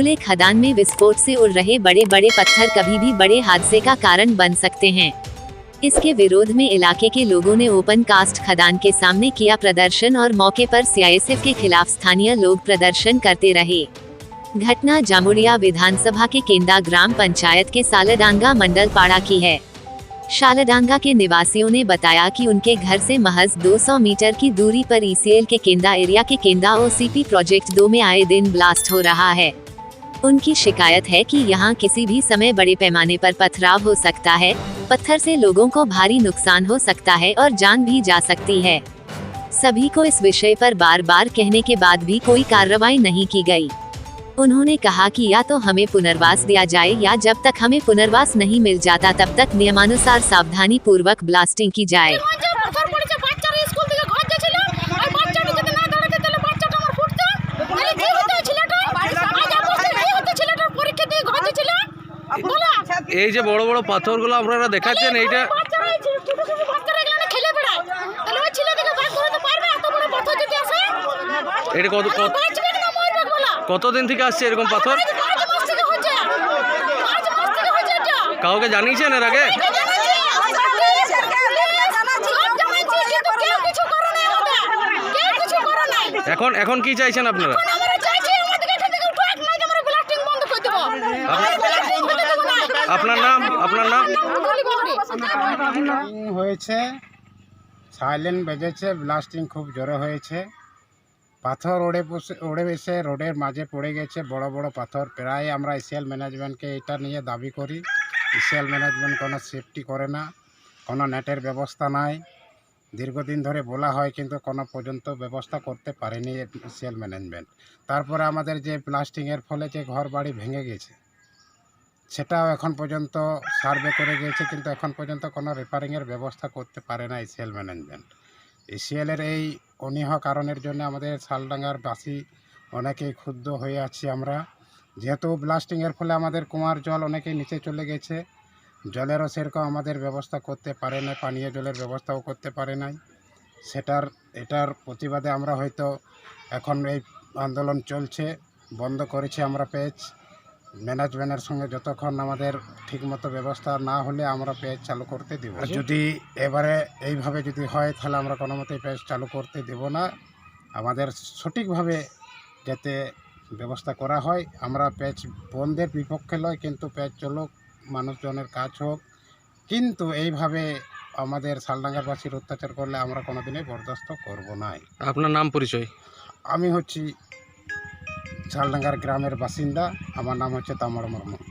खुले खदान में विस्फोट से उड़ रहे बड़े बड़े पत्थर कभी भी बड़े हादसे का कारण बन सकते हैं। इसके विरोध में इलाके के लोगों ने ओपन कास्ट खदान के सामने किया प्रदर्शन और मौके पर सीआईएसएफ के खिलाफ स्थानीय लोग प्रदर्शन करते रहे। घटना जामुड़िया विधानसभा के केंदा ग्राम पंचायत के सालडांगा मंडल पाड़ा की है। शालडांगा के निवासियों ने बताया कि उनके घर से महज 200 मीटर की दूरी पर ईसीएल के केंदा एरिया के केंदा ओसीपी प्रोजेक्ट 2 में आए दिन ब्लास्ट हो रहा है। उनकी शिकायत है कि यहां किसी भी समय बड़े पैमाने पर पथराव हो सकता है। पत्थर से लोगों को भारी नुकसान हो सकता है और जान भी जा सकती है। सभी को इस विषय पर बार बार कहने के बाद भी कोई कार्रवाई नहीं की गई। उन्होंने कहा कि या तो हमें पुनर्वास दिया जाए या जब तक हमें पुनर्वास नहीं मिल जाता तब तक नियमानुसार सावधानी पूर्वक ब्लास्टिंग की जाए। এই যে বড় বড় পাথরগুলো আপনারা দেখাচ্ছেন এইটা এটা কতদিন থেকে আসছে এরকম পাথর? কাউকে জানিয়েছেন এর আগে? এখন কি চাইছেন আপনারা? আপনার নাম হয়েছে, সাইলেন্ট বেজেছে, ব্লাস্টিং খুব জোরে হয়েছে। পাথর উড়ে এসে রোডের মাঝে পড়ে গেছে, বড় বড় পাথর। প্রায় আমরা ইসিএল ম্যানেজমেন্টকে এটা নিয়ে দাবি করি। ইসিএল ম্যানেজমেন্ট কোনো সেফটি করে না, কোনো নেটের ব্যবস্থা নাই। দীর্ঘদিন ধরে বলা হয় কিন্তু কোনো পর্যন্ত ব্যবস্থা করতে পারেনি ইসিএল ম্যানেজমেন্ট। তারপরে আমাদের যে ব্লাস্টিংয়ের ফলে যে ঘর বাড়ি ভেঙে গেছে সেটাও এখন পর্যন্ত সার্ভে করে গিয়েছে, কিন্তু এখন পর্যন্ত কোনো রিপেয়ারিংয়ের ব্যবস্থা করতে পারে না ইসিএল ম্যানেজমেন্ট। ইসিএলের এই অনীহ কারণের জন্য আমাদের শালডাঙ্গার বাসী অনেকেই ক্ষুব্ধ হয়ে আছি আমরা। যেহেতু ব্লাস্টিংয়ের ফলে আমাদের কুয়ার জল অনেকেই নিচে চলে গেছে, জলেরও সেরকম আমাদের ব্যবস্থা করতে পারে না, পানীয় জলের ব্যবস্থাও করতে পারে নাই। এটার প্রতিবাদে আমরা হয়তো এখন এই আন্দোলন চলছে, বন্ধ করেছি আমরা পেজ। ম্যানেজমেন্টের সঙ্গে যতক্ষণ আমাদের ঠিকমতো ব্যবস্থা না হলে আমরা পেজ চালু করতে দেব। যদি এবারে এইভাবে যদি হয় তাহলে আমরা কোনো মতেই পেজ চালু করতে দেব না। আমাদের সঠিকভাবে যাতে ব্যবস্থা করা হয়, আমরা পেজ বন্ধের বিপক্ষে নয়, কিন্তু পেজ চলুক, মানুষজনের কাজ হোক, কিন্তু এইভাবে আমাদের শালডাঙ্গাবাসীর অত্যাচার করলে আমরা কোনোদিনই বরদাস্ত করব না। আপনার নাম পরিচয়? আমি হচ্ছি শালডাঙ্গার গ্রামের বাসিন্দা, আমার নাম হচ্ছে তামর বর্মন।